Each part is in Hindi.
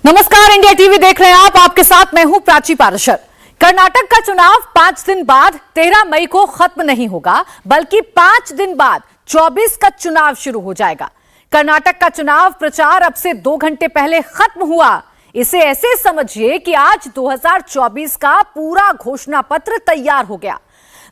नमस्कार, इंडिया टीवी देख रहे हैं आप। आपके साथ मैं हूं प्राची पाराशर। कर्नाटक का चुनाव 5 दिन बाद 13 मई को खत्म नहीं होगा, बल्कि 5 दिन बाद 24 का चुनाव शुरू हो जाएगा। कर्नाटक का चुनाव प्रचार अब से 2 घंटे पहले खत्म हुआ। इसे ऐसे समझिए कि आज 2024 का पूरा घोषणा पत्र तैयार हो गया।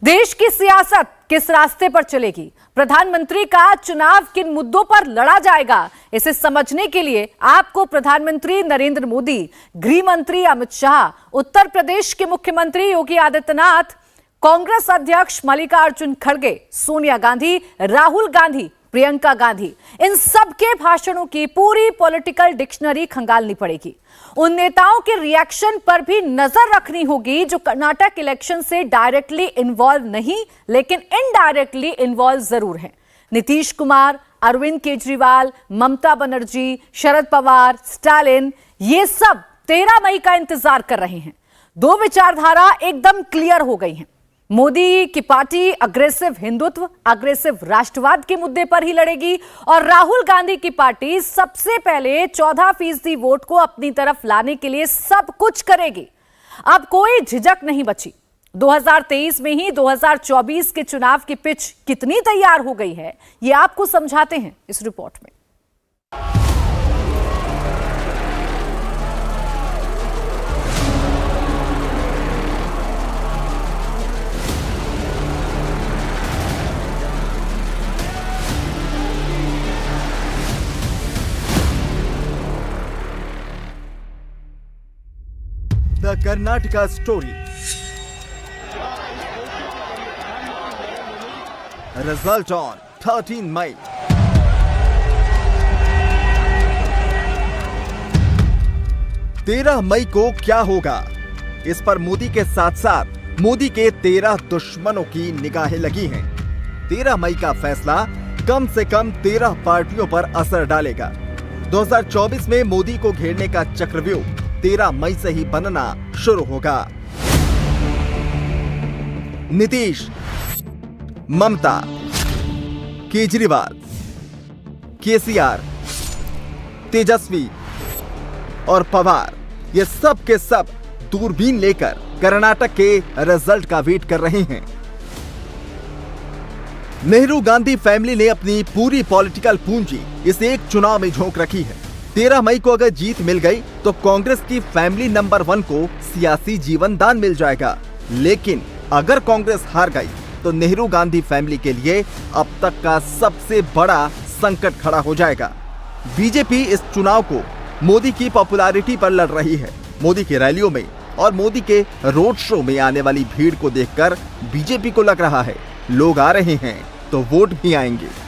देश की सियासत किस रास्ते पर चलेगी, प्रधानमंत्री का चुनाव किन मुद्दों पर लड़ा जाएगा, इसे समझने के लिए आपको प्रधानमंत्री नरेंद्र मोदी, गृह मंत्री अमित शाह, उत्तर प्रदेश के मुख्यमंत्री योगी आदित्यनाथ, कांग्रेस अध्यक्ष मल्लिकार्जुन खड़गे, सोनिया गांधी, राहुल गांधी, प्रियंका गांधी, इन सबके भाषणों की पूरी पॉलिटिकल डिक्शनरी खंगालनी पड़ेगी। उन नेताओं के रिएक्शन पर भी नजर रखनी होगी जो कर्नाटक इलेक्शन से डायरेक्टली इन्वॉल्व नहीं, लेकिन इनडायरेक्टली इन्वॉल्व जरूर हैं। नीतीश कुमार, अरविंद केजरीवाल, ममता बनर्जी, शरद पवार, स्टालिन, ये सब 13 मई का इंतजार कर रहे हैं। 2 विचारधारा एकदम क्लियर हो गई हैं। मोदी की पार्टी अग्रेसिव हिंदुत्व, अग्रेसिव राष्ट्रवाद के मुद्दे पर ही लड़ेगी और राहुल गांधी की पार्टी सबसे पहले 14% वोट को अपनी तरफ लाने के लिए सब कुछ करेगी। अब कोई झिझक नहीं बची। 2023 में ही 2024 के चुनाव की पिच कितनी तैयार हो गई है, ये आपको समझाते हैं इस रिपोर्ट में। The Karnataka story. Result on 13 May. तेरह मई को क्या होगा, इस पर मोदी के साथ साथ मोदी के 13 दुश्मनों की निगाहें लगी हैं। 13 मई का फैसला कम से कम 13 पार्टियों पर असर डालेगा। 2024 में मोदी को घेरने का चक्रव्यूह 13 मई से ही बनना शुरू होगा। नीतीश, ममता, केजरीवाल, केसीआर, तेजस्वी और पवार, ये सब के सब दूरबीन लेकर कर्नाटक के रिजल्ट का वेट कर रहे हैं। नेहरू गांधी फैमिली ने अपनी पूरी पॉलिटिकल पूंजी इस एक चुनाव में झोंक रखी है। 13 मई को अगर जीत मिल गई तो कांग्रेस की फैमिली नंबर 1 को सियासी जीवन दान मिल जाएगा। लेकिन अगर कांग्रेस हार गई तो नेहरू गांधी फैमिली के लिए अब तक का सबसे बड़ा संकट खड़ा हो जाएगा। बीजेपी इस चुनाव को मोदी की पॉपुलैरिटी पर लड़ रही है। मोदी की रैलियों में और मोदी के रोड शो में आने वाली भीड़ को देखकर बीजेपी को लग रहा है लोग आ रहे हैं तो वोट भी आएंगे।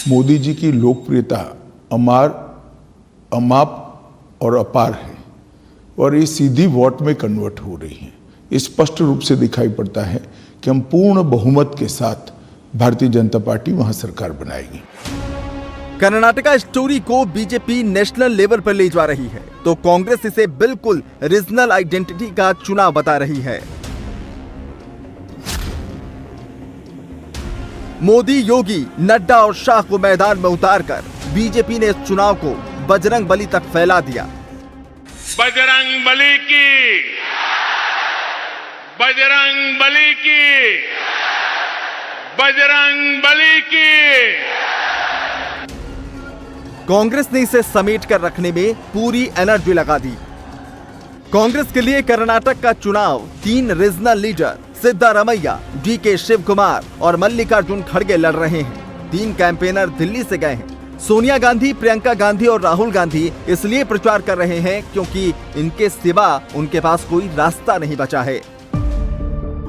मोदी जी की लोकप्रियता अमाप और अपार है और ये सीधी वोट में कन्वर्ट हो रही है। स्पष्ट रूप से दिखाई पड़ता है कि हम पूर्ण बहुमत के साथ भारतीय जनता पार्टी वहां सरकार बनाएगी। कर्नाटका स्टोरी को बीजेपी नेशनल लेवल पर ले जा रही है तो कांग्रेस इसे बिल्कुल रीजनल आइडेंटिटी का चुनाव बता रही है। मोदी, योगी, नड्डा और शाह को मैदान में उतारकर बीजेपी ने इस चुनाव को बजरंग बली तक फैला दिया। बजरंग बली की, बजरंग बली की, बजरंग बली की। कांग्रेस ने इसे समेट कर रखने में पूरी एनर्जी लगा दी। कांग्रेस के लिए कर्नाटक का चुनाव 3 रीजनल लीडर सिद्धारमैया, डीके शिव कुमार और मल्लिकार्जुन खड़गे लड़ रहे हैं। 3 कैंपेनर दिल्ली से गए हैं। सोनिया गांधी, प्रियंका गांधी और राहुल गांधी इसलिए प्रचार कर रहे हैं क्योंकि इनके सिवा उनके पास कोई रास्ता नहीं बचा है।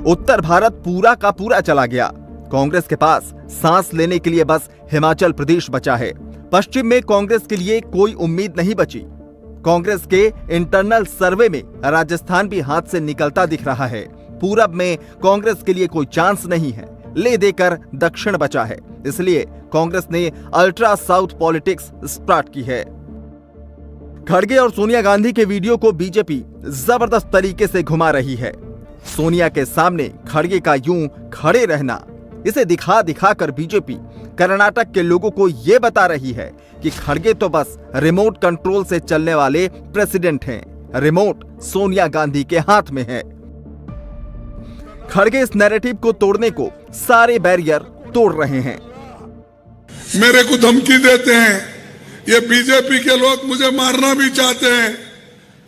उत्तर भारत पूरा का पूरा चला गया। कांग्रेस के पास सांस लेने के लिए बस हिमाचल प्रदेश बचा है। पश्चिम में कांग्रेस के लिए कोई उम्मीद नहीं बची। कांग्रेस के इंटरनल सर्वे में राजस्थान भी हाथ से निकलता दिख रहा है। पूरब में कांग्रेस के लिए कोई चांस नहीं है। ले देकर दक्षिण बचा है। इसलिए कांग्रेस ने अल्ट्रा साउथ पॉलिटिक्स स्टार्ट की है। खड़गे और सोनिया गांधी के वीडियो को बीजेपी जबरदस्त तरीके से घुमा रही है। सोनिया के सामने खड़गे का यूं खड़े रहना इसे दिखा दिखा कर बीजेपी कर्नाटक के लोगों को यह बता रही है कि खड़गे तो बस रिमोट कंट्रोल से चलने वाले प्रेसिडेंट हैं। रिमोट सोनिया गांधी के हाथ में है। खड़गे इस नैरेटिव को तोड़ने को सारे बैरियर तोड़ रहे हैं। मेरे को धमकी देते हैं, ये बीजेपी के लोग मुझे मारना भी चाहते हैं,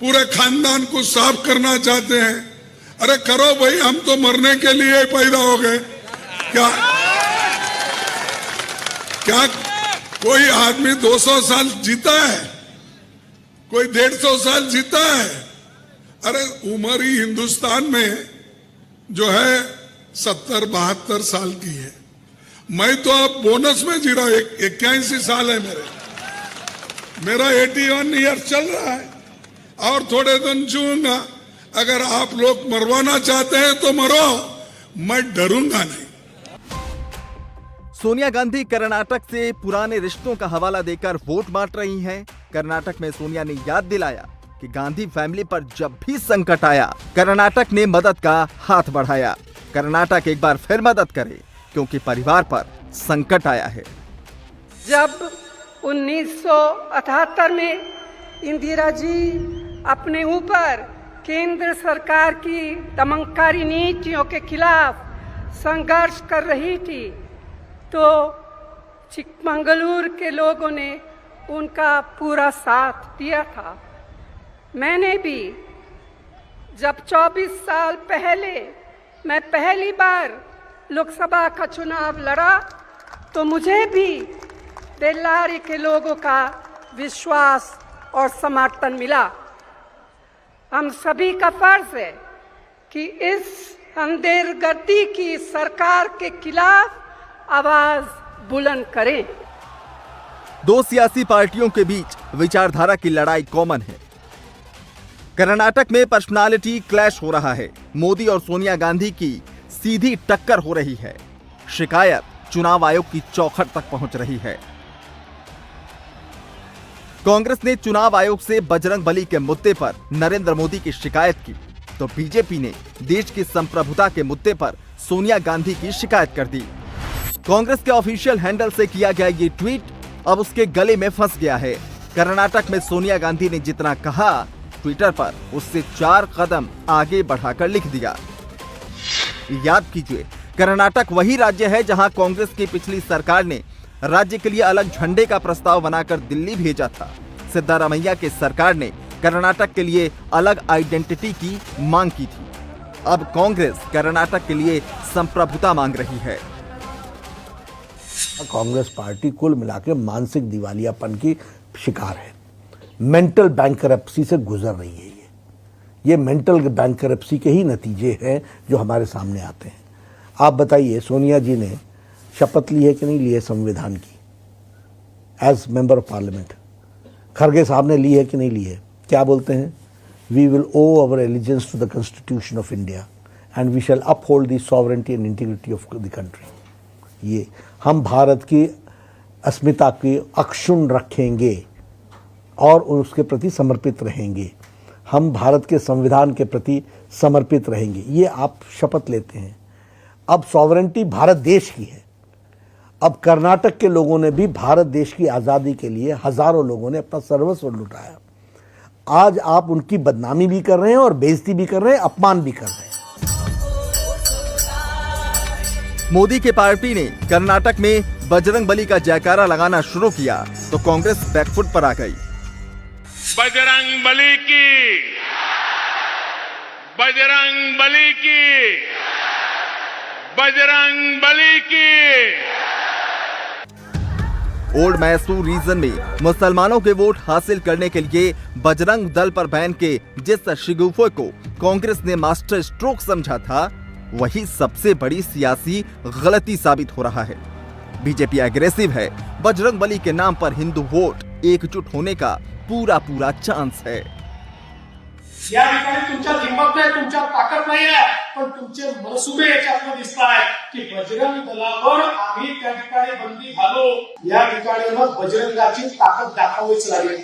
पूरे खानदान को साफ करना चाहते हैं। अरे करो भाई, हम तो मरने के लिए पैदा हो गए। क्या कोई आदमी 200 साल जीता है? कोई 150 साल जीता है? अरे उम्र ही हिंदुस्तान में जो है 70-72 साल की है। मैं तो अब बोनस में जी रहा हूं, 81 साल है मेरा 81 ईयर चल रहा है और थोड़े दिन जीऊंगा। अगर आप लोग मरवाना चाहते हैं तो मरो, मैं डरूंगा नहीं। सोनिया गांधी कर्नाटक से पुराने रिश्तों का हवाला देकर वोट बांट रही हैं। कर्नाटक में सोनिया ने याद दिलाया कि गांधी फैमिली पर जब भी संकट आया, कर्नाटक ने मदद का हाथ बढ़ाया। कर्नाटक एक बार फिर मदद करे, क्योंकि परिवार पर संकट आया है। जब 1978 में इंदिरा जी अपने ऊपर केंद्र सरकार की दमनकारी नीतियों के खिलाफ संघर्ष कर रही थी, तो चिकमंगलुरु के लोगों ने उनका पूरा साथ दिया था। मैंने भी जब 24 साल पहले मैं पहली बार लोकसभा का चुनाव लड़ा, तो मुझे भी बेल्लारी के लोगों का विश्वास और समर्थन मिला। हम सभी का फर्ज है कि इस अंधेरगर्दी की सरकार के खिलाफ आवाज बुलंद करें। दो सियासी पार्टियों के बीच विचारधारा की लड़ाई कॉमन है। कर्नाटक में पर्सनालिटी क्लैश हो रहा है। मोदी और सोनिया गांधी की सीधी टक्कर हो रही है। शिकायत चुनाव आयोग की चौखट तक पहुंच रही है। कांग्रेस ने चुनाव आयोग से बजरंगबली के मुद्दे पर नरेंद्र मोदी की शिकायत की, तो बीजेपी ने देश की संप्रभुता के मुद्दे पर सोनिया गांधी की शिकायत कर दी। कांग्रेस के ऑफिशियल हैंडल से किया गया ये ट्वीट अब उसके गले में फंस गया है। कर्नाटक में सोनिया गांधी ने जितना कहा, ट्विटर पर उससे 4 कदम आगे बढ़ाकर लिख दिया। याद कीजिए, कर्नाटक वही राज्य है जहां कांग्रेस की पिछली सरकार ने राज्य के लिए अलग झंडे का प्रस्ताव बनाकर दिल्ली भेजा था। सिद्धारमैया की सरकार ने कर्नाटक के लिए अलग आइडेंटिटी की मांग की थी। अब कांग्रेस कर्नाटक के लिए संप्रभुता मांग रही है। कांग्रेस पार्टी कुल मिलाकर मानसिक दिवालियापन की शिकार है। मेंटल बैंकरप्सी से गुजर रही है। ये मेंटल बैंकरप्सी के ही नतीजे हैं जो हमारे सामने आते हैं। आप बताइए, सोनिया जी ने शपथ ली है कि नहीं ली है संविधान की एज मेंबर ऑफ पार्लियामेंट? खड़गे साहब ने ली है कि नहीं ली है? क्या बोलते हैं? We will owe our allegiance to the constitution of India and we shall uphold the sovereignty and integrity of the country. ये हम भारत की अस्मिता की अक्षुण्ण रखेंगे और उसके प्रति समर्पित रहेंगे। हम भारत के संविधान के प्रति समर्पित रहेंगे। ये आप शपथ लेते हैं। अब सॉवरेंटी भारत देश की है। अब कर्नाटक के लोगों ने भी भारत देश की आज़ादी के लिए हजारों लोगों ने अपना सर्वस्व लुटाया। आज आप उनकी बदनामी भी कर रहे हैं और बेइज्जती भी कर रहे हैं, अपमान भी कर रहे हैं। मोदी की पार्टी ने कर्नाटक में बजरंगबली का जयकारा लगाना शुरू किया तो कांग्रेस बैकफुट पर आ गई। बजरंगबली की, बजरंगबली की, बजरंगबली की। ओल्ड मैसूर रीजन में मुसलमानों के वोट हासिल करने के लिए बजरंग दल पर बैन के जिस शिगुफे को कांग्रेस ने मास्टर स्ट्रोक समझा था, वही सबसे बड़ी सियासी गलती साबित हो रहा है। बीजेपी एग्रेसिव है। बजरंगबली के नाम पर हिंदू वोट एकजुट होने का पूरा चांस है। या ठिकाणी तुमच्यात हिंमत नाही, तुमच्यात ताकद नाही आहे, पण तुमचे मनसुबे याच्यातून दिसतायत की बजरंग दलावर आम्ही त्या ठिकाणी बंदी घालू। या ठिकाणी मग बजरंगाची ताकद दाखवावीच लागेल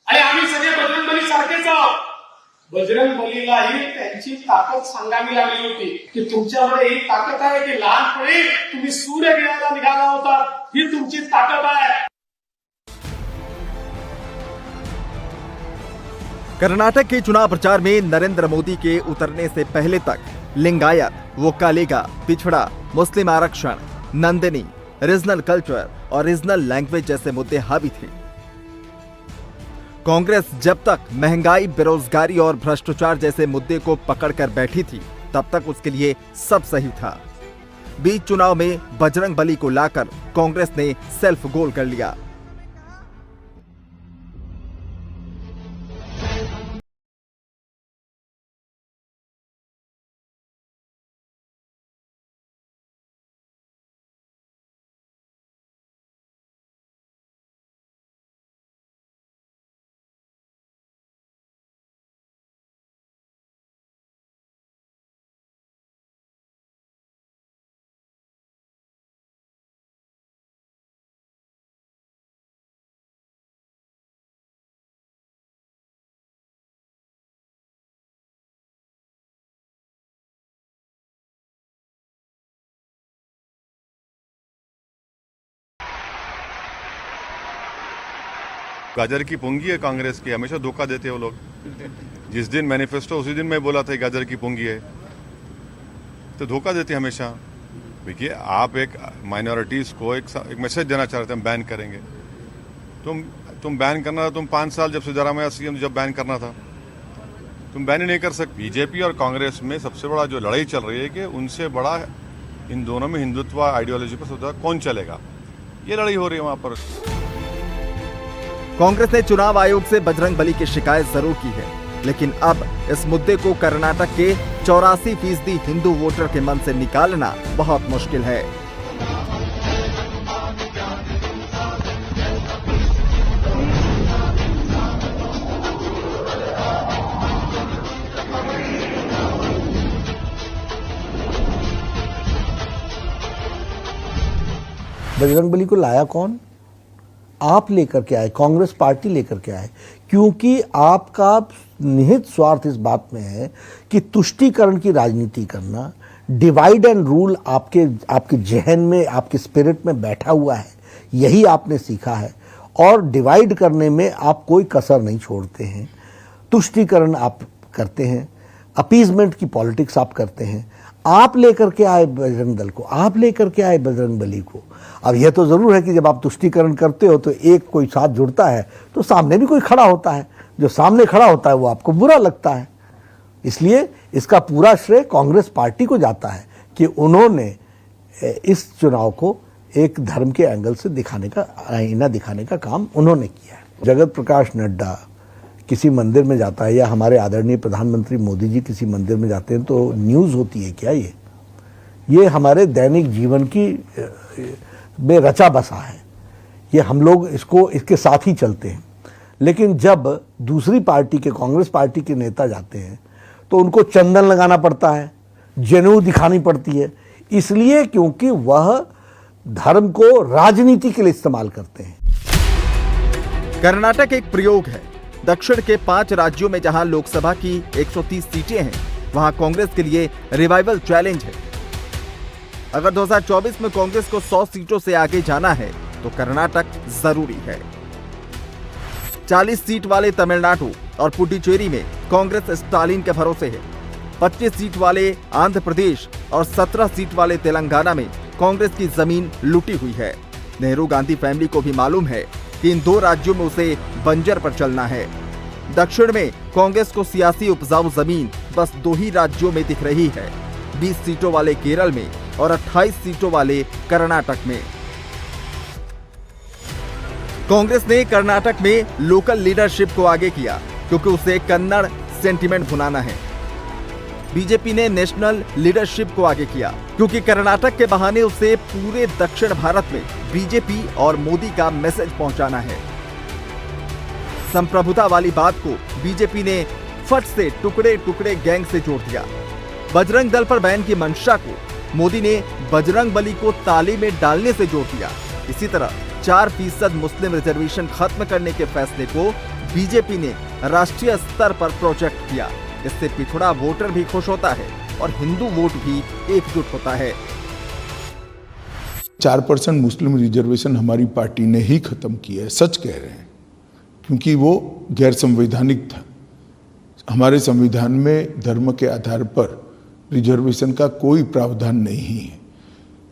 आणि आम्ही सगळे बजरंगबली सारखेच आहोत। बजरंग बलीलाही त्यांची ताकद सांगावी लागली होती की तुमच्याकडे ही ताकद आहे की लहानपणी तुम्ही सूर्य गिळायला निघाला होता, ही तुमची ताकद आहे. कर्नाटक के चुनाव प्रचार में नरेंद्र मोदी के उतरने से पहले तक लिंगायत, वोक्कालिगा, पिछड़ा, मुस्लिम आरक्षण, नंदिनी, रीजनल कल्चर और रीजनल लैंग्वेज जैसे मुद्दे हावी थे. कांग्रेस जब तक महंगाई, बेरोजगारी और भ्रष्टाचार जैसे मुद्दे को पकड़कर बैठी थी, तब तक उसके लिए सब सही था. बीच चुनाव में बजरंग बली को लाकर कांग्रेस ने सेल्फ गोल कर लिया. गाजर की पुंगी है कांग्रेस की, हमेशा धोखा देते हैं वो लोग. जिस दिन मैनिफेस्टो उसी दिन मैं बोला था गाजर की पुंगी है, तो धोखा देते हैं हमेशा. देखिए, आप एक माइनॉरिटीज को एक मैसेज देना चाह रहे थे, हम बैन करेंगे. तुम बैन करना था, तुम 5 साल जब सिद्धरामैया सीएम जब बैन करना था, तुम बैन ही नहीं कर सकते. बीजेपी और कांग्रेस में सबसे बड़ा जो लड़ाई चल रही है कि उनसे बड़ा इन दोनों में हिंदुत्व आइडियोलॉजी पर सबसे कौन चलेगा, ये लड़ाई हो रही है वहां पर. कांग्रेस ने चुनाव आयोग से बजरंग बली की शिकायत जरूर की है, लेकिन अब इस मुद्दे को कर्नाटक के 84% हिंदू वोटर के मन से निकालना बहुत मुश्किल है. बजरंग बली को लाया कौन? आप लेकर के आए, कांग्रेस पार्टी लेकर के आए, क्योंकि आपका निहित स्वार्थ इस बात में है कि तुष्टीकरण की राजनीति करना, डिवाइड एंड रूल आपके जहन में, आपके स्पिरिट में बैठा हुआ है. यही आपने सीखा है और डिवाइड करने में आप कोई कसर नहीं छोड़ते हैं. तुष्टीकरण आप करते हैं, अपीजमेंट की पॉलिटिक्स आप करते हैं. आप लेकर के आए बजरंग दल को, आप लेकर के आए बजरंग बली को. अब यह तो जरूर है कि जब आप तुष्टीकरण करते हो तो एक कोई साथ जुड़ता है तो सामने भी कोई खड़ा होता है. जो सामने खड़ा होता है वो आपको बुरा लगता है. इसलिए इसका पूरा श्रेय कांग्रेस पार्टी को जाता है कि उन्होंने इस चुनाव को एक धर्म के एंगल से दिखाने का, आईना दिखाने का काम उन्होंने किया है. जगत प्रकाश नड्डा किसी मंदिर में जाता है या हमारे आदरणीय प्रधानमंत्री मोदी जी किसी मंदिर में जाते हैं तो न्यूज़ होती है क्या? ये हमारे दैनिक जीवन की में रचा बसा है. ये हम लोग इसके साथ ही चलते हैं. लेकिन जब दूसरी पार्टी के, कांग्रेस पार्टी के नेता जाते हैं तो उनको चंदन लगाना पड़ता है, जनेऊ दिखानी पड़ती है. इसलिए क्योंकि वह धर्म को राजनीति के लिए इस्तेमाल करते हैं. कर्नाटक एक प्रयोग है. दक्षिण के 5 राज्यों में जहां लोकसभा की 130 सीटें हैं, वहां कांग्रेस के लिए रिवाइवल चैलेंज है. अगर 2024 में कांग्रेस को 100 सीटों से आगे जाना है तो कर्नाटक जरूरी है. 40 सीट वाले तमिलनाडु और पुडुचेरी में कांग्रेस स्टालिन के भरोसे है. 25 सीट वाले आंध्र प्रदेश और 17 सीट वाले तेलंगाना में कांग्रेस की जमीन लुटी हुई है. नेहरू गांधी फैमिली को भी मालूम है कि इन 2 राज्यों में उसे बंजर पर चलना है. दक्षिण में कांग्रेस को सियासी उपजाऊ जमीन बस 2 ही राज्यों में दिख रही है, 20 सीटों वाले केरल में और 28 सीटों वाले कर्नाटक में. कांग्रेस ने कर्नाटक में लोकल लीडरशिप को आगे किया क्योंकि उसे कन्नड़ सेंटिमेंट भुनाना है. बीजेपी ने नेशनल लीडरशिप को आगे किया क्योंकि कर्नाटक के बहाने उसे पूरे दक्षिण भारत में बीजेपी और मोदी का मैसेज पहुंचाना है. संप्रभुता वाली बात को बीजेपी ने फट से टुकड़े टुकड़े गैंग से जोड़ दिया. बजरंग दल पर बैन की मंशा को मोदी ने बजरंग बली को ताले में डालने से जोड़ दिया. इसी तरह 4% मुस्लिम रिजर्वेशन खत्म करने के फैसले को बीजेपी ने राष्ट्रीय स्तर पर प्रोजेक्ट किया। इससे पिछड़ा वोटर भी खुश होता है और हिंदू वोट भी एकजुट होता है। 4% मुस्लिम रिजर्वेशन हमारी पार्टी ने ही खत्म किया है, सच कह रहे हैं, क्योंकि वो गैर संवैधानिक था। हमारे संविधान में धर्म के आधार पर रिजर्वेशन का कोई प्रावधान नहीं है।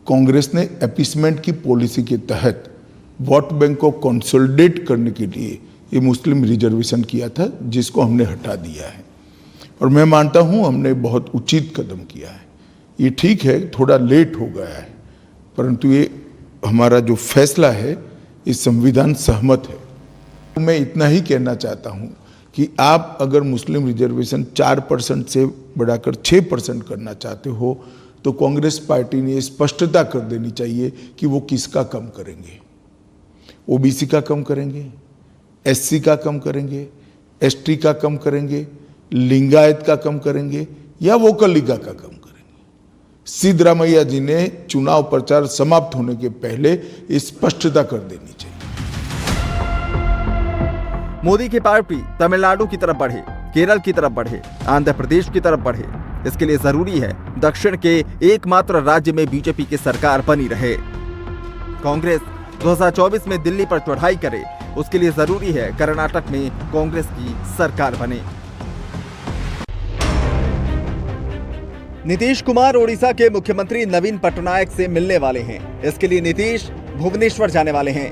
कांग्रेस ने अपीसमेंट की पॉलिसी के तहत वोट बैंक को कंसोलिडेट करने के लिए ये मुस्लिम रिजर्वेशन किया था, जिसको हमने हटा दिया है। और मैं मानता हूं हमने बहुत उचित कदम किया है। ये ठीक है, थोड़ा लेट हो गया है, परंतु ये हमारा जो फैसला है इस संविधान सहमत है। मैं इतना ही कहना चाहता हूं कि आप अगर मुस्लिम रिजर्वेशन 4% से बढ़ाकर 6% करना चाहते हो तो कांग्रेस पार्टी ने स्पष्टता कर देनी चाहिए कि वो किसका कम करेंगे। ओबीसी का कम करेंगे, एससी का कम करेंगे, एसटी का कम करेंगे, लिंगायत का कम करेंगे या वोकलिका का कम करेंगे। सिद्धरामैया जी ने चुनाव प्रचार समाप्त होने के पहले स्पष्टता कर देनी चाहिए। मोदी की पार्टी तमिलनाडु की तरफ बढ़े, केरल की तरफ बढ़े, आंध्र प्रदेश की तरफ बढ़े, इसके लिए जरूरी है दक्षिण के एकमात्र राज्य में बीजेपी की सरकार बनी रहे। कांग्रेस 2024 में दिल्ली पर चढ़ाई करे, उसके लिए जरूरी है कर्नाटक में कांग्रेस की सरकार बने। नीतीश कुमार ओडिशा के मुख्यमंत्री नवीन पटनायक से मिलने वाले हैं। इसके लिए नीतीश भुवनेश्वर जाने वाले हैं।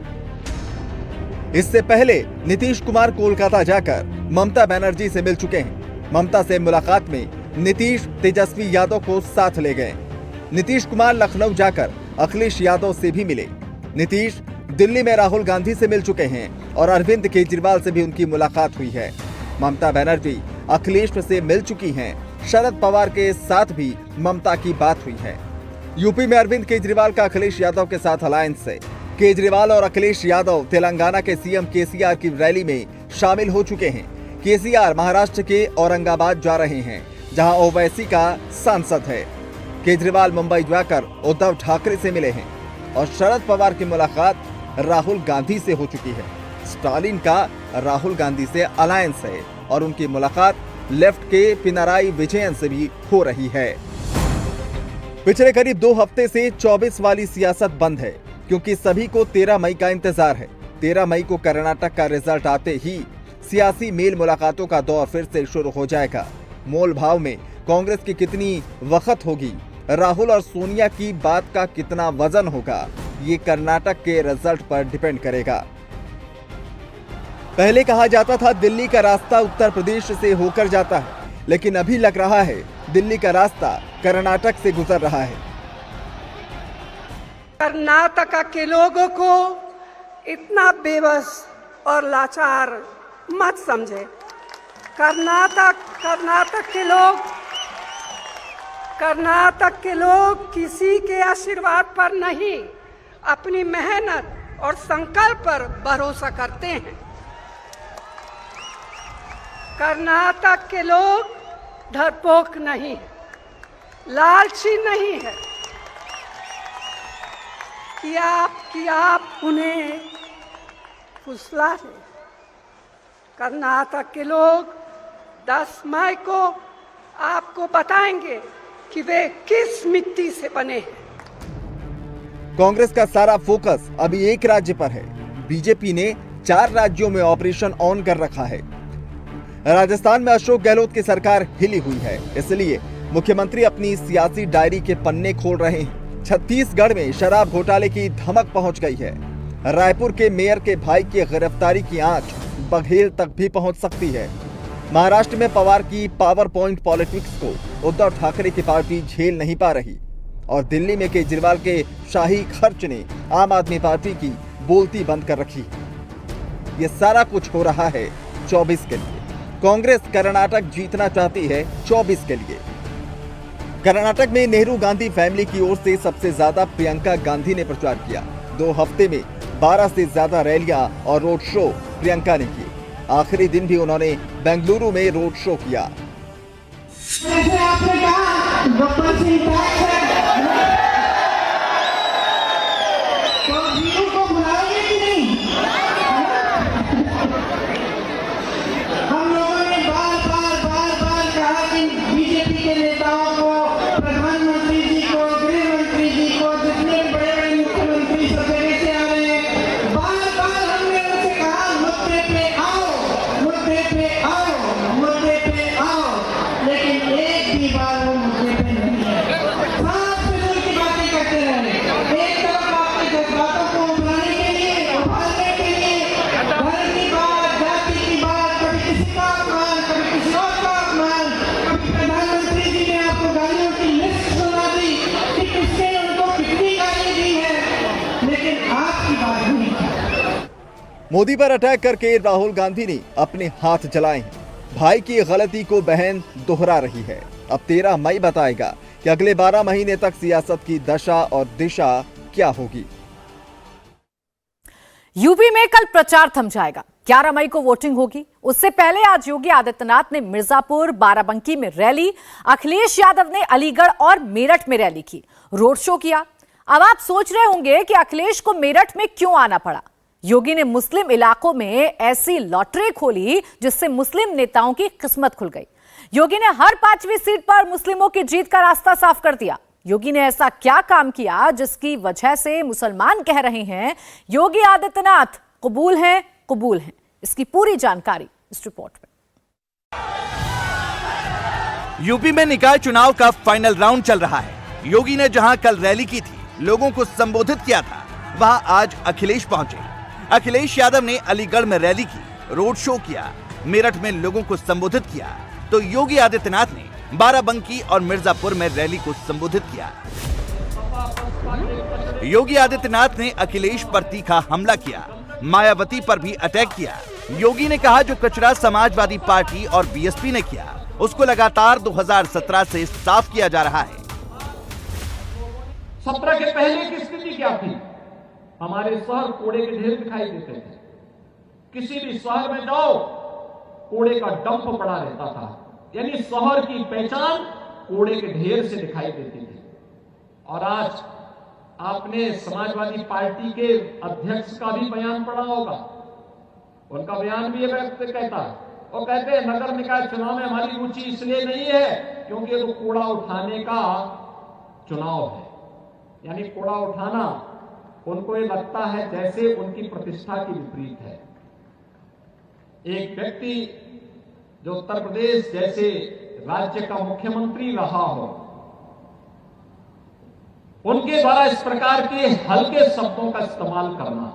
इससे पहले नीतीश कुमार कोलकाता जाकर ममता बनर्जी से मिल चुके हैं। ममता से मुलाकात में नीतीश तेजस्वी यादव को साथ ले गए। नीतीश कुमार लखनऊ जाकर अखिलेश यादव से भी मिले। नीतीश दिल्ली में राहुल गांधी से मिल चुके हैं और अरविंद केजरीवाल से भी उनकी मुलाकात हुई है। ममता बनर्जी अखिलेश से मिल चुकी हैं। शरद पवार के साथ भी ममता की बात हुई है। यूपी में अरविंद केजरीवाल का अखिलेश यादव के साथ अलायंस है। केजरीवाल और अखिलेश यादव तेलंगाना के सीएम केसीआर की रैली में शामिल हो चुके हैं। केसीआर महाराष्ट्र के औरंगाबाद जा रहे हैं, जहां ओवैसी का सांसद है। केजरीवाल मुंबई जाकर उद्धव ठाकरे से मिले हैं और शरद पवार की मुलाकात राहुल गांधी से हो चुकी है। स्टालिन का राहुल गांधी से अलायंस है और उनकी मुलाकात लेफ्ट के पिनाराई विजयन से भी हो रही है। पिछले करीब 2 हफ्ते से 24 वाली सियासत बंद है, क्योंकि सभी को 13 मई का इंतजार है। 13 मई को कर्नाटक का रिजल्ट आते ही सियासी मेल मुलाकातों का दौर फिर से शुरू हो जाएगा। मोल भाव में कांग्रेस की कितनी वक्त होगी, राहुल और सोनिया की बात का कितना वजन होगा, ये कर्नाटक के रिजल्ट पर डिपेंड करेगा। पहले कहा जाता था दिल्ली का रास्ता उत्तर प्रदेश से होकर जाता है, लेकिन अभी लग रहा है दिल्ली का रास्ता कर्नाटक से गुजर रहा है। कर्नाटक के लोगों को इतना बेबस और लाचार मत समझे। कर्नाटक के लोग किसी के आशीर्वाद पर नहीं, अपनी मेहनत और संकल्प पर भरोसा करते हैं। कर्नाटक के लोग डरपोक नहीं, लालची नहीं है कि आप उन्हें फुसला दें। कर्नाटक के लोग 10 मई को आपको बताएंगे कि वे किस मिट्टी से बने हैं। कांग्रेस का सारा फोकस अभी एक राज्य पर है। बीजेपी ने 4 राज्यों में ऑपरेशन ऑन कर रखा है। राजस्थान में अशोक गहलोत की सरकार हिली हुई है, इसलिए मुख्यमंत्री अपनी सियासी डायरी के पन्ने खोल रहे हैं। छत्तीसगढ़ में शराब घोटाले की धमक पहुंच गई है। रायपुर के मेयर के भाई की गिरफ्तारी की आंच बघेल तक भी पहुंच सकती है। महाराष्ट्र में पवार की पावर पॉइंट पॉलिटिक्स को उद्धव ठाकरे की पार्टी झेल नहीं पा रही और दिल्ली में केजरीवाल के शाही खर्च ने आम आदमी पार्टी की बोलती बंद कर रखी। ये सारा कुछ हो रहा है 24 के लिए। कांग्रेस कर्नाटक जीतना चाहती है 24 के लिए। कर्नाटक में नेहरू गांधी फैमिली की ओर से सबसे ज्यादा प्रियंका गांधी ने प्रचार किया। 2 हफ्ते में 12 से ज्यादा रैलियां और रोड शो प्रियंका ने किए। आखिरी दिन भी उन्होंने बेंगलुरु में रोड शो किया। हम इतनी बार वो मुद्दे पे नहीं है। सांस फिजूल की बातें करते रहे। एक तरफ आपके जज्बातों को उभरने के लिए, उभारने के लिए धर्म की बात, जाति की बात, कभी किसी का अपमान, कभी किसी और का अपमान, कभी प्रधानमंत्री जी ने आपको गालियों की लिस्ट सुना दी कि किसने उनको कितनी गाली दी है, लेकिन आपकी बात नहीं है। मोदी पर अटैक करके राहुल गांधी ने अपने हाथ जलाए हैं। भाई की गलती को बहन दोहरा रही है। अब 13 मई बताएगा कि अगले 12 महीने तक सियासत की दशा और दिशा क्या होगी। यूपी में कल प्रचार थम जाएगा। 11 मई को वोटिंग होगी। उससे पहले आज योगी आदित्यनाथ ने मिर्जापुर, बाराबंकी में रैली, अखिलेश यादव ने अलीगढ़ और मेरठ में रैली की, रोड शो किया। अब आप सोच रहे होंगे कि अखिलेश को मेरठ में क्यों आना पड़ा। योगी ने मुस्लिम इलाकों में ऐसी लॉटरी खोली जिससे मुस्लिम नेताओं की किस्मत खुल गई। योगी ने हर 5वीं सीट पर मुस्लिमों की जीत का रास्ता साफ कर दिया। योगी ने ऐसा क्या काम किया जिसकी वजह से मुसलमान कह रहे हैं योगी आदित्यनाथ कबूल हैं, कबूल हैं। इसकी पूरी जानकारी इस रिपोर्ट में। यूपी में निकाय चुनाव का फाइनल राउंड चल रहा है। योगी ने जहां कल रैली की थी, लोगों को संबोधित किया था, वहां आज अखिलेश पहुंचे। अखिलेश यादव ने अलीगढ़ में रैली की, रोड शो किया, मेरठ में लोगों को संबोधित किया, तो योगी आदित्यनाथ ने बाराबंकी और मिर्जापुर में रैली को संबोधित किया। योगी आदित्यनाथ ने अखिलेश पर तीखा हमला किया, मायावती पर भी अटैक किया। योगी ने कहा जो कचरा समाजवादी पार्टी और बीएसपी ने किया, उसको लगातार 2017 से साफ किया जा रहा है। 17 के पहले की स्थिति क्या थी? हमारे शहर कूड़े के ढेर दिखाई देते थे। किसी भी शहर में जाओ, कूड़े का डंप पड़ा रहता था। यानी शहर की पहचान कूड़े के ढेर से दिखाई देती थी। और आज आपने समाजवादी पार्टी के अध्यक्ष का भी बयान पढ़ा होगा। उनका बयान भी ये व्यक्त कहता है, वो कहते हैं नगर निकाय चुनाव में हमारी रुचि इसलिए नहीं है क्योंकि ये तो कूड़ा उठाने का चुनाव है। यानी कूड़ा उठाना उनको ये लगता है जैसे उनकी प्रतिष्ठा की विपरीत है। एक व्यक्ति जो उत्तर प्रदेश जैसे राज्य का मुख्यमंत्री रहा हो, उनके द्वारा इस प्रकार के हल्के शब्दों का इस्तेमाल करना,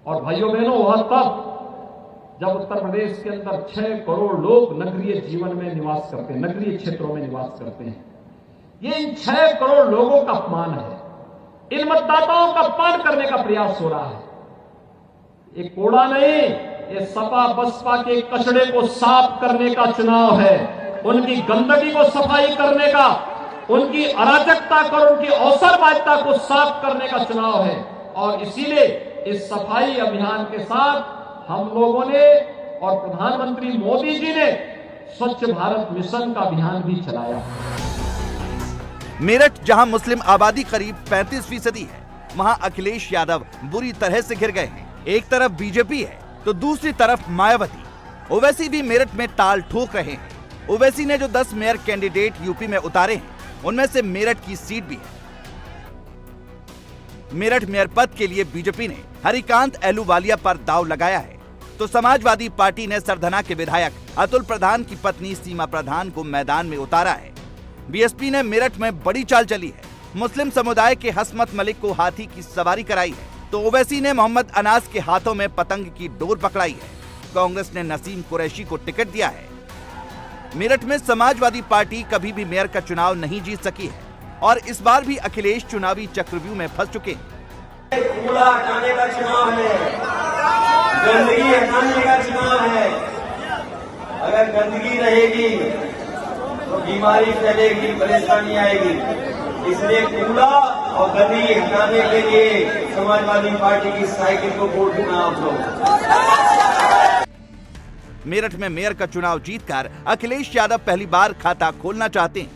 और भाइयों बहनों वह तब जब उत्तर प्रदेश के अंदर 6 करोड़ लोग नगरीय जीवन में निवास करते हैं, नगरीय क्षेत्रों में निवास करते हैं। ये इन 6 करोड़ लोगों का अपमान है। इन मतदाताओं का अपमान करने का प्रयास हो रहा है। ये कूड़ा नहीं, ये सपा बसपा के कचड़े को साफ करने का चुनाव है। उनकी गंदगी को सफाई करने का, उनकी अराजकता को, उनकी अवसरवादिता को साफ करने का चुनाव है। और इसीलिए इस सफाई अभियान के साथ हम लोगों ने और प्रधानमंत्री मोदी जी ने स्वच्छ भारत मिशन का अभियान भी चलाया। मेरठ जहां मुस्लिम आबादी करीब 35% है, वहां अखिलेश यादव बुरी तरह से घिर गए हैं। एक तरफ बीजेपी है तो दूसरी तरफ मायावती। ओवैसी भी मेरठ में ताल ठोक रहे हैं। ओवैसी ने जो 10 मेयर कैंडिडेट यूपी में उतारे हैं, उनमें से मेरठ की सीट भी है। मेरठ मेयर पद के लिए बीजेपी ने हरिकांत एलूवालिया पर दांव लगाया है, तो समाजवादी पार्टी ने सरधना के विधायक अतुल प्रधान की पत्नी सीमा प्रधान को मैदान में उतारा है। बीएसपी ने मेरठ में बड़ी चाल चली है। मुस्लिम समुदाय के हसमत मलिक को हाथी की सवारी कराई है, तो ओवैसी ने मोहम्मद अनास के हाथों में पतंग की डोर पकड़ाई है। कांग्रेस ने नसीम कुरैशी को टिकट दिया है। मेरठ में समाजवादी पार्टी कभी भी मेयर का चुनाव नहीं जीत सकी है और इस बार भी अखिलेश चुनावी चक्रव्यूह में फंस चुके हैं। कूड़ा हटाने का चुनाव है, गंदगी हटाने का चुनाव है। अगर गंदगी रहेगी तो बीमारी फैलेगी, परेशानी आएगी। इसलिए कूड़ा और गंदगी हटाने के लिए समाजवादी पार्टी की साइकिल को वोट देना आप लोग। मेरठ में मेयर का चुनाव जीतकर अखिलेश यादव पहली बार खाता खोलना चाहते हैं,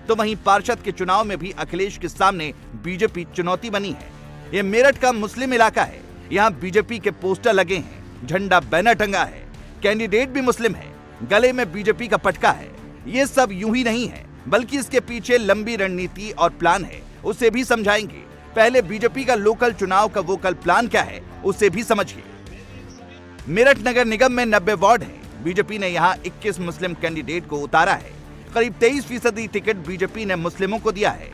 तो वहीं पार्षद के चुनाव में भी अखिलेश के सामने बीजेपी चुनौती बनी है। ये मेरठ का मुस्लिम इलाका है, यहाँ बीजेपी के पोस्टर लगे हैं, झंडा बैनर टंगा है, कैंडिडेट भी मुस्लिम है, गले में बीजेपी का पटका है। ये सब यूं ही नहीं है, बल्कि इसके पीछे लंबी रणनीति और प्लान है, उसे भी समझाएंगे। पहले बीजेपी का लोकल चुनाव का वोकल प्लान क्या है, उसे भी समझिए। मेरठ नगर निगम में 90 वार्ड हैं, बीजेपी ने यहां 21 मुस्लिम कैंडिडेट को उतारा है। करीब 23% टिकट बीजेपी ने मुस्लिमों को दिया है।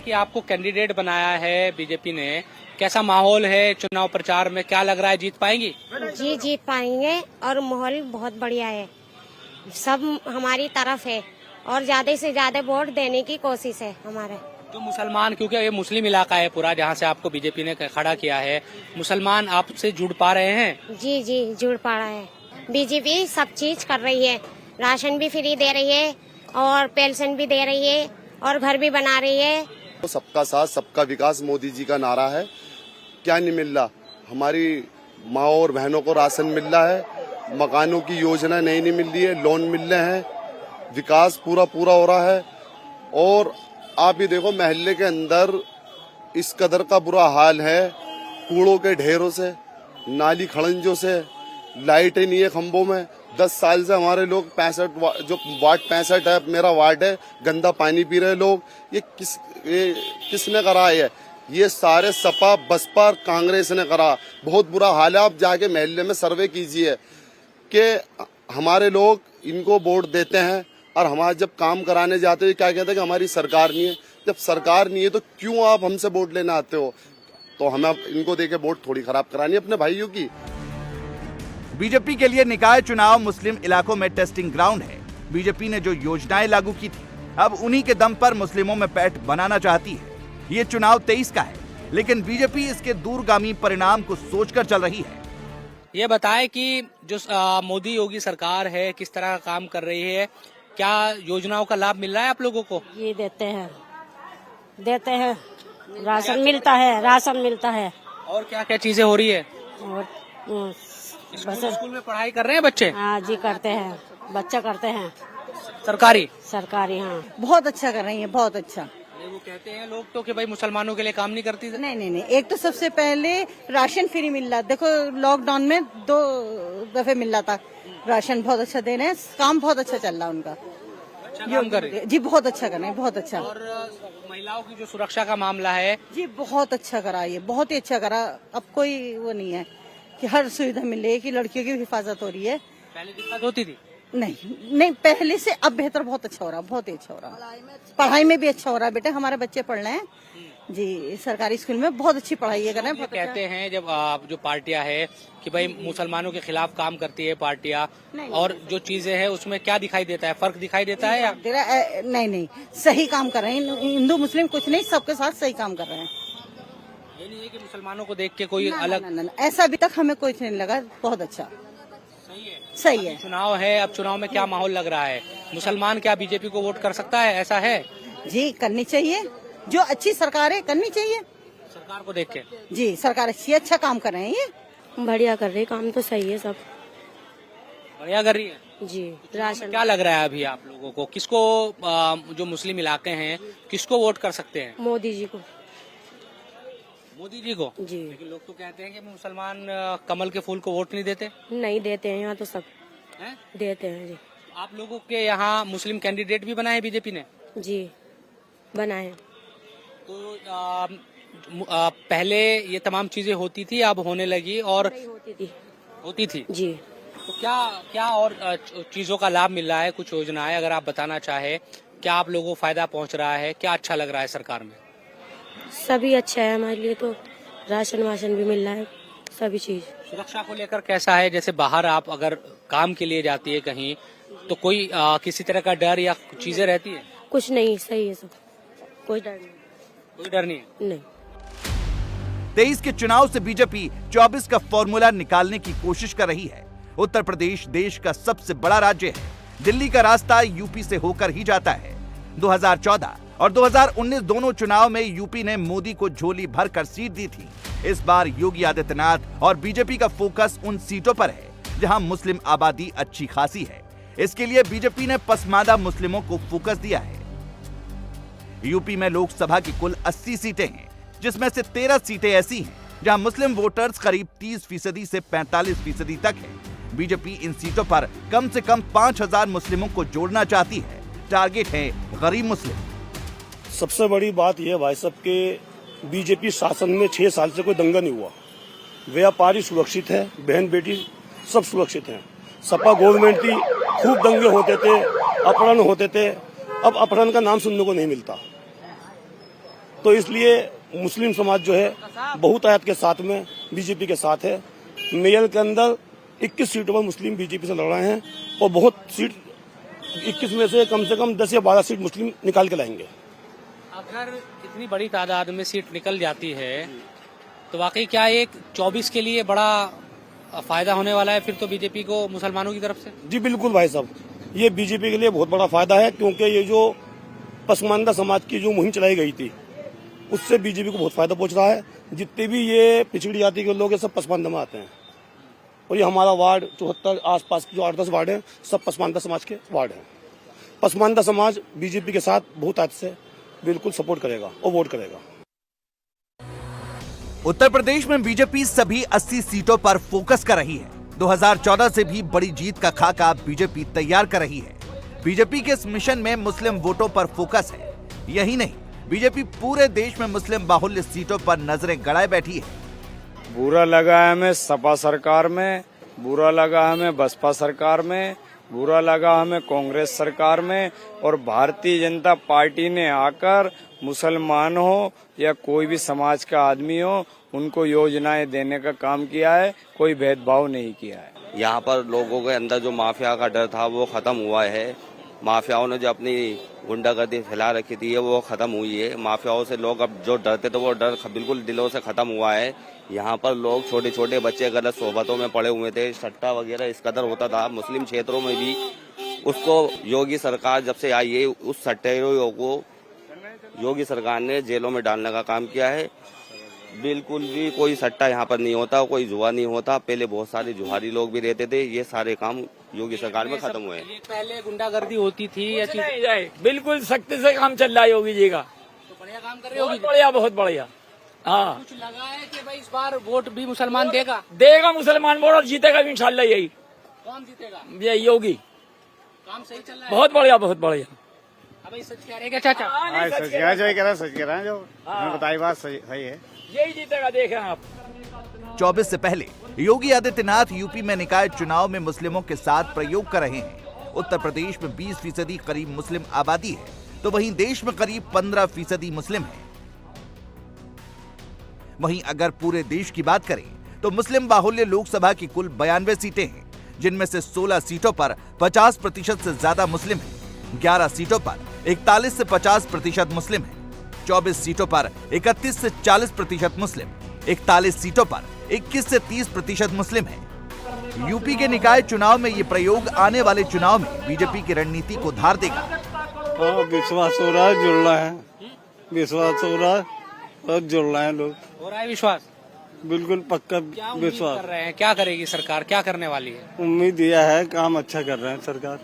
कि आपको कैंडिडेट बनाया है बीजेपी ने, कैसा माहौल है चुनाव प्रचार में, क्या लग रहा है जीत पाएंगी? जी जीत पाएंगे और माहौल बहुत बढ़िया है, सब हमारी तरफ है और ज्यादा से ज्यादा वोट देने की कोशिश है हमारे। जो मुसलमान, क्योंकि ये मुस्लिम इलाका है पूरा जहाँ से आपको बीजेपी ने खड़ा किया है, मुसलमान आपसे जुड़ पा रहे हैं? जी जी जुड़ पा रहा है। बीजेपी सब चीज कर रही है, राशन भी फ्री दे रही है और पेंशन भी दे रही है और घर भी बना रही है। तो सबका साथ सबका विकास मोदी जी का नारा है। क्या नहीं मिल रहा? हमारी माँ और बहनों को राशन मिल रहा है, मकानों की योजना नई नहीं मिल रही है, लोन मिल रहे हैं, विकास पूरा हो रहा है। और आप ये देखो महल्ले के अंदर इस कदर का बुरा हाल है, कूड़ों के ढेरों से, नाली खड़ंजों से, लाइटें नहीं है खंभों में। 10 साल से हमारे लोग 65 जो वार्ड 65 है मेरा वार्ड है, गंदा पानी पी रहे लोग। ये किसने करा है? ये सारे सपा बसपा कांग्रेस ने करा। बहुत बुरा हाल है। आप जाके महल्ले में सर्वे कीजिए कि हमारे लोग इनको वोट देते हैं और हमारे जब काम कराने जाते हैं क्या कहते हैं कि हमारी सरकार नहीं है। जब सरकार नहीं है तो क्यों आप हमसे वोट लेने आते हो? तो हमें इनको देके वोट थोड़ी खराब करानी है अपने भाइयों की। बीजेपी के लिए निकाय चुनाव मुस्लिम इलाकों में टेस्टिंग ग्राउंड है। बीजेपी ने जो योजनाएं लागू की थी, अब उन्हीं के दम पर मुस्लिमों में पैठ बनाना चाहती है। ये चुनाव 23 का है, लेकिन बीजेपी इसके दूरगामी परिणाम को सोचकर चल रही है। ये बताएं कि जो मोदी योगी सरकार है किस तरह का काम कर रही है, क्या योजनाओं का लाभ मिल रहा है आप लोगों को? ये देते हैं राशन मिलता है और क्या क्या चीजें हो रही है? और स्कूल में पढ़ाई कर रहे हैं बच्चे? हाँ जी करते हैं, बच्चा करते हैं सरकारी। हाँ बहुत अच्छा कर रही है, बहुत अच्छा। वो कहते हैं लोग तो कि भाई मुसलमानों के लिए काम नहीं करती। नहीं, एक तो सबसे पहले राशन फ्री मिल रहा। देखो लॉकडाउन में 2 दफे मिल रहा था राशन। बहुत अच्छा दे रहे हैं, काम बहुत अच्छा चल रहा है उनका। अच्छा काम कर रहे हैं जी, बहुत अच्छा कर रहे हैं, बहुत अच्छा। और महिलाओं की जो सुरक्षा का मामला है जी बहुत अच्छा करा, ये बहुत ही अच्छा करा। अब कोई वो नहीं है कि हर सुविधा मिले, कि लड़कियों की हिफाजत हो रही है। पहले दिक्कत होती थी? नहीं, पहले से अब बेहतर बहुत अच्छा हो रहा, बहुत ही अच्छा हो रहा। पढ़ाई में भी अच्छा हो रहा है। बेटे हमारे बच्चे पढ़ रहे हैं जी सरकारी स्कूल में, बहुत अच्छी पढ़ाई कर रहे हैं। कहते हैं जब जो पार्टियां है कि भाई मुसलमानों के खिलाफ काम करती है पार्टियां, और जो चीजें हैं उसमें क्या दिखाई देता है, फर्क दिखाई देता है या? नहीं, सही काम कर रहे हैं। हिंदू मुस्लिम कुछ नहीं, सबके साथ सही काम कर रहे हैं। ये नहीं है कि मुसलमानों को देख के कोई अलग ऐसा अभी तक हमें कुछ नहीं लगा। बहुत अच्छा, सही है। चुनाव है, अब चुनाव में क्या माहौल लग रहा है? मुसलमान क्या बीजेपी को वोट कर सकता है, ऐसा है? जी करनी चाहिए, जो अच्छी सरकार है करनी चाहिए सरकार को देख के। जी सरकार अच्छा काम कर रहे हैं, ये बढ़िया कर रही है काम, तो सही है, सब बढ़िया कर रही है जी। राशन क्या लग रहा है अभी आप लोगों को, किसको जो मुस्लिम इलाके हैं किसको वोट कर सकते हैं? मोदी जी को जी। लेकिन लोग तो कहते हैं कि मुसलमान कमल के फूल को वोट नहीं देते। नहीं देते हैं, यहाँ तो सब देते हैं जी। आप लोगों के यहाँ मुस्लिम कैंडिडेट भी बनाए बीजेपी ने? जी बनाए। तो पहले ये तमाम चीजें होती थी, अब होने लगी और होती थी जी। तो क्या और चीजों का लाभ मिल रहा है? कुछ योजनाएं अगर आप बताना चाहे, क्या आप लोगों को फायदा पहुंच रहा है, क्या अच्छा लग रहा है सरकार में? सभी अच्छा है हमारे लिए, तो राशन वाशन भी मिल रहा है, सभी चीज। सुरक्षा को लेकर कैसा है? जैसे बाहर आप अगर काम के लिए जाती है कहीं, तो कोई किसी तरह का डर या चीजें रहती है? कुछ नहीं, सही है सब, कोई डर नहीं। कोई डर नहीं है? नहीं। 23 के चुनाव से बीजेपी 24 का फॉर्मूला निकालने की कोशिश कर रही है। उत्तर प्रदेश देश का सबसे बड़ा राज्य है। दिल्ली का रास्ता यूपी से होकर ही जाता है। 2014 और 2019 दोनों चुनाव में यूपी ने मोदी को झोली भरकर सीट दी थी। इस बार योगी आदित्यनाथ और बीजेपी का फोकस उन सीटों पर है जहां मुस्लिम आबादी अच्छी खासी है। इसके लिए बीजेपी ने पसमानदा मुस्लिमों को फोकस दिया है। यूपी में लोकसभा की कुल 80 सीटें हैं, जिसमें से 13 सीटें ऐसी हैं जहां मुस्लिम वोटर्स करीब 30% से 45% तक है। बीजेपी इन सीटों पर कम से कम 5000 मुस्लिमों को जोड़ना चाहती है। टारगेट है गरीब मुस्लिम। सबसे बड़ी बात यह भाई साहब के बीजेपी शासन में 6 साल से कोई दंगा नहीं हुआ। व्यापारी सुरक्षित है, बहन बेटी सब सुरक्षित हैं। सपा गवर्नमेंट थी, खूब दंगे होते थे, अपहरण होते थे। अब अपहरण का नाम सुनने को नहीं मिलता। तो इसलिए मुस्लिम समाज जो है बहुतायत के साथ में बीजेपी के साथ है। मेयर के अंदर 21 सीटों पर मुस्लिम बीजेपी से लड़ रहे हैं और बहुत सीट 21 में से कम 10 या 12 सीट मुस्लिम निकाल के लाएंगे। अगर इतनी बड़ी तादाद में सीट निकल जाती है तो वाकई क्या एक 24 के लिए बड़ा फायदा होने वाला है फिर तो बीजेपी को मुसलमानों की तरफ से? जी बिल्कुल भाई साहब, ये बीजेपी के लिए बहुत बड़ा फायदा है, क्योंकि ये जो पसमानदा समाज की जो मुहिम चलाई गई थी उससे बीजेपी को बहुत फायदा पहुंच रहा है। जितने भी ये पिछड़ी जाति के लोग हैं सब पसमानदा में आते हैं और ये हमारा वार्ड 74 आसपास के जो 8-10 वार्ड हैं सब पसमानदा समाज के वार्ड हैं। पसमानदा समाज बीजेपी के साथ बहुत आज से बिल्कुल सपोर्ट करेगा और वोट करेगा। उत्तर प्रदेश में बीजेपी सभी 80 सीटों पर फोकस कर रही है। 2014 से भी बड़ी जीत का खाका बीजेपी तैयार कर रही है। बीजेपी के इस मिशन में मुस्लिम वोटों पर फोकस है। यही नहीं, बीजेपी पूरे देश में मुस्लिम बाहुल्य सीटों पर नजरें गड़ाए बैठी है। बुरा लगा है हमें सपा सरकार में, बुरा लगा हमें बसपा सरकार में, बुरा लगा हमें कांग्रेस सरकार में, और भारतीय जनता पार्टी ने आकर मुसलमान हो या कोई भी समाज का आदमी हो उनको योजनाएं देने का काम किया है, कोई भेदभाव नहीं किया है। यहाँ पर लोगों के अंदर जो माफिया का डर था वो खत्म हुआ है। माफियाओं ने जो अपनी गुंडागर्दी फैला रखी थी वो खत्म हुई है। माफियाओं से लोग अब जो डरते थे वो डर बिल्कुल दिलों से खत्म हुआ है। यहाँ पर लोग छोटे छोटे बच्चे गलत सोहबतों में पड़े हुए थे, सट्टा वगैरह इस कदर होता था मुस्लिम क्षेत्रों में भी। उसको योगी सरकार जब से आई है उस सट्टेरों को योगी सरकार ने जेलों में डालने का काम किया है। बिल्कुल भी कोई सट्टा यहाँ पर नहीं होता, कोई जुआ नहीं होता। पहले बहुत सारे जुहारी लोग भी रहते थे, ये सारे काम योगी सरकार में खत्म हुए। पहले गुंडागर्दी होती थी या नहीं जाए, बिल्कुल सख्ती से काम चल रहा है योगी जी का। तो बढ़िया काम कर रहे हो, बढ़िया, बहुत बढ़िया। हाँ, कुछ लगा है कि भाई इस बार वोट भी मुसलमान देगा मुसलमान वोट और जीतेगा भी इंशाल्लाह। यही कौन जीतेगा? ये योगी। काम सही चल रहा है, बहुत बढ़िया, बहुत बढ़िया। अभी सच कह रहे क्या चाचा? सच कह रहे हैं जो बताई बात सही है, यही जीतेगा, देखें आप। 24 से पहले योगी आदित्यनाथ यूपी में निकाय चुनाव में मुस्लिमों के साथ प्रयोग कर रहे हैं। उत्तर प्रदेश में 20% करीब मुस्लिम आबादी है, तो वहीं देश में करीब 15% मुस्लिम है। वहीं अगर पूरे देश की बात करें तो मुस्लिम बाहुल्य लोकसभा की कुल 92 सीटें हैं, जिनमें से 16 सीटों पर 50% से ज्यादा मुस्लिम हैं, 11 सीटों पर 41 से 50% मुस्लिम हैं, 24 सीटों पर 31 से 40% मुस्लिम, 41 सीटों पर 21 से 30% मुस्लिम हैं। यूपी के निकाय चुनाव में ये प्रयोग आने वाले चुनाव में बीजेपी की रणनीति को धार देगा। विश्वास हो रहा है, जुड़ रहा है, विश्वास हो रहा है और जुड़ रहे हैं लोग। हो रहा है विश्वास? बिल्कुल पक्का विश्वास कर रहे हैं। क्या करेगी सरकार, क्या करने वाली है? उम्मीद यह है काम अच्छा कर रहे हैं सरकार।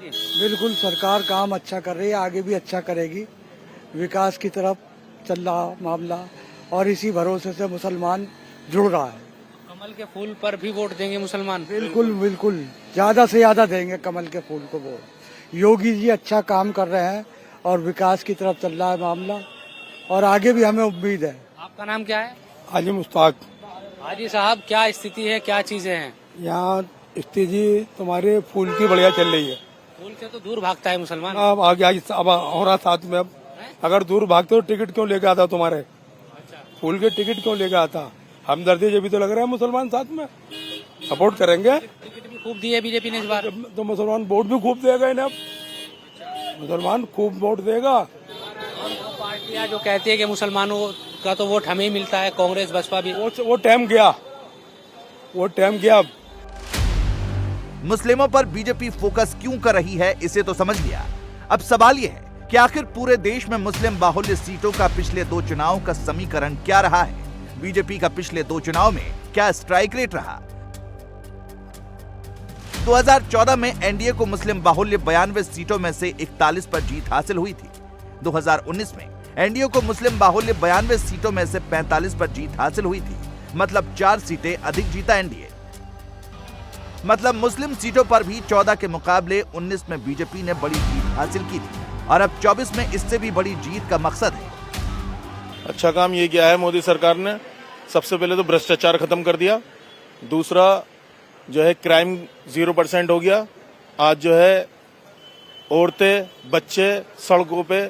बिल्कुल सरकार काम अच्छा कर रही है, आगे भी अच्छा करेगी। विकास की तरफ चल रहा मामला और इसी भरोसे से मुसलमान जुड़ रहा है। कमल के फूल पर भी वोट देंगे मुसलमान? बिल्कुल बिल्कुल, ज्यादा से ज्यादा देंगे कमल के फूल को वोट। योगी जी अच्छा काम कर रहे हैं और विकास की तरफ चल रहा है मामला और आगे भी हमें उम्मीद है। आपका नाम क्या है? हाजी मुश्ताक। हाजी साहब, क्या स्थिति है, क्या चीजें हैं यहाँ? स्थिति तुम्हारे फूल की बढ़िया चल रही है। फूल से तो दूर भागता है मुसलमान। अब आगे अब हो रहा साथ में। अब अगर दूर भागते हो टिकट क्यों लेके आता तुम्हारे? अच्छा, फूल के टिकट क्यों लेके आता? हमदर्दी जब भी तो लग रहा है मुसलमान साथ में सपोर्ट करेंगे। टिकट भी खूब दी है बीजेपी ने इस बार, तो मुसलमान वोट भी खूब देगा इन्हें। मुसलमान खूब वोट देगा। पार्टियां जो कहती है कि मुसलमानों का तो वोट हमें ही मिलता है, कांग्रेस बसपा भी, वो टाइम गया, वो टाइम गया। मुस्लिमों पर बीजेपी फोकस क्यों कर रही है इसे तो समझ लिया। अब सवाल यह है कि आखिर पूरे देश में मुस्लिम बाहुल्य सीटों का पिछले 2 चुनाव का समीकरण क्या रहा है? बीजेपी का पिछले 2 चुनाव में क्या स्ट्राइक रेट रहा? 2014 में एनडीए को मुस्लिम बाहुल्य 92 सीटों में से 41 पर जीत हासिल हुई थी। 2019 में एनडीए को मुस्लिम बाहुल्य 92 सीटों में से 45 पर जीत हासिल हुई थी, मतलब 4 सीटें अधिक जीता एनडीए। मतलब मुस्लिम सीटों पर भी 14 के मुकाबले 19 में बीजेपी ने बड़ी जीत हासिल की थी और अब 24 में इससे भी बड़ी जीत का मकसद है। अच्छा काम ये किया है मोदी सरकार ने। सबसे पहले तो भ्रष्टाचार खत्म कर दिया, दूसरा जो है क्राइम 0% हो गया। आज जो है औरतें बच्चे सड़कों पे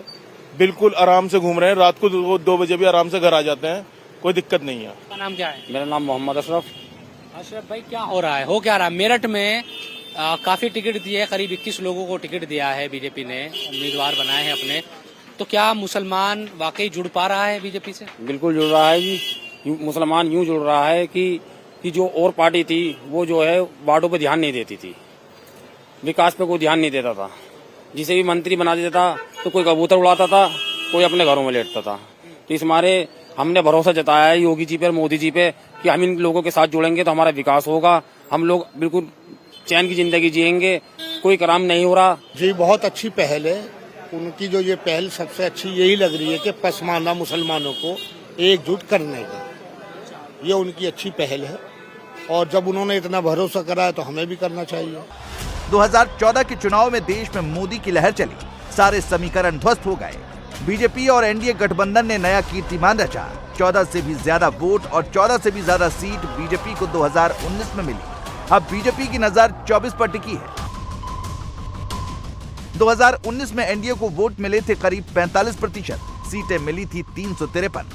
बिल्कुल आराम से घूम रहे हैं। रात को 2 बजे भी आराम से घर आ जाते हैं, कोई दिक्कत नहीं है। आपका नाम क्या है? मेरा नाम मोहम्मद अशरफ। अशरफ भाई, क्या हो रहा है, हो क्या रहा है? मेरठ में काफी टिकट दिए, करीब 21 लोगों को टिकट दिया है बीजेपी ने, उम्मीदवार बनाए हैं अपने। तो क्या मुसलमान वाकई जुड़ पा रहा है बीजेपी से? बिल्कुल जुड़ रहा है जी। मुसलमान यूं जुड़ रहा है कि जो और पार्टी थी वो जो है वार्डों पे ध्यान नहीं देती थी, विकास पे कोई ध्यान नहीं देता था। जिसे भी मंत्री बना देता था तो कोई कबूतर उड़ाता था, कोई अपने घरों में लेटता था। तो इस मारे हमने भरोसा जताया है योगी जी पे और मोदी जी पे कि हम इन लोगों के साथ जुड़ेंगे तो हमारा विकास होगा, हम लोग बिल्कुल चैन की जिंदगी जिएंगे, कोई काम नहीं हो रहा। जी बहुत अच्छी पहल है उनकी। जो ये पहल सबसे अच्छी यही लग रही है कि पसमानदा मुसलमानों को एकजुट करने की, ये उनकी अच्छी पहल है। और जब उन्होंने इतना भरोसा करा है तो हमें भी करना चाहिए। 2014 के चुनाव में देश में मोदी की लहर चली, सारे समीकरण ध्वस्त हो गए। बीजेपी और एनडीए गठबंधन ने नया कीर्तिमान रचा। 14 से भी ज्यादा वोट और 14 से भी ज्यादा सीट बीजेपी को 2019 में मिली। अब बीजेपी की नजर 24 पर टिकी है। 2019 में एनडीए को वोट मिले थे करीब 45%, सीटें मिली थी 353।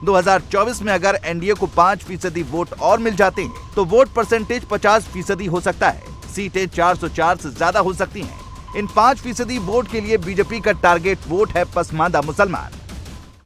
2024 में अगर एनडीए को 5% वोट और मिल जाते हैं तो वोट परसेंटेज 50% हो सकता है, सीटें 404 से ज्यादा हो सकती हैं। इन 5% वोट के लिए बीजेपी का टारगेट वोट है पसमानदा मुसलमान।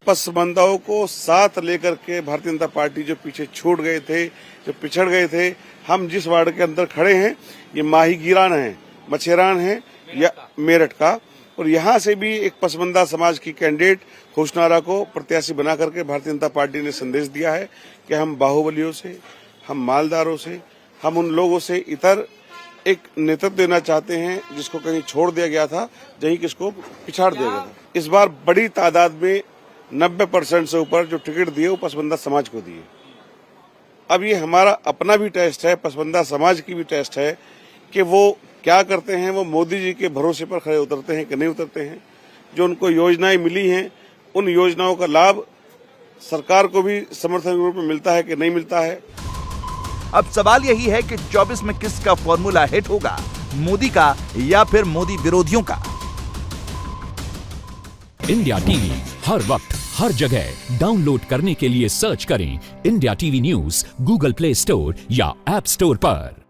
पसमानदाओं को साथ लेकर के भारतीय जनता पार्टी जो पीछे छूट गए थे, जो पिछड़ गए थे, हम जिस वार्ड के अंदर खड़े हैं ये माहीगीरान है, मछेरान है या मेरठ का, और यहाँ से भी एक पसमानदा समाज की कैंडिडेट होशनारा को प्रत्याशी बना करके भारतीय जनता पार्टी ने संदेश दिया है कि हम बाहुबलियों से, हम मालदारों से, हम उन लोगों से इतर एक नेतृत्व देना चाहते हैं जिसको कहीं छोड़ दिया गया था, जहीं किसको पिछाड़ दिया गया था। इस बार बड़ी तादाद में 90% से ऊपर जो टिकट दिए वो पसमानदा समाज को दिए। अब ये हमारा अपना भी टेस्ट है, पसमानदा समाज की भी टेस्ट है कि वो क्या करते हैं। वो मोदी जी के भरोसे पर खड़े उतरते हैं कि नहीं उतरते हैं। जो उनको योजनाएं मिली हैं उन योजनाओं का लाभ सरकार को भी समर्थन के रूप में मिलता है कि नहीं मिलता है। अब सवाल यही है कि 24 में किसका फॉर्मूला हिट होगा, मोदी का या फिर मोदी विरोधियों का। इंडिया टीवी हर वक्त हर जगह डाउनलोड करने के लिए सर्च करें India TV news Google play store या ऐप स्टोर पर।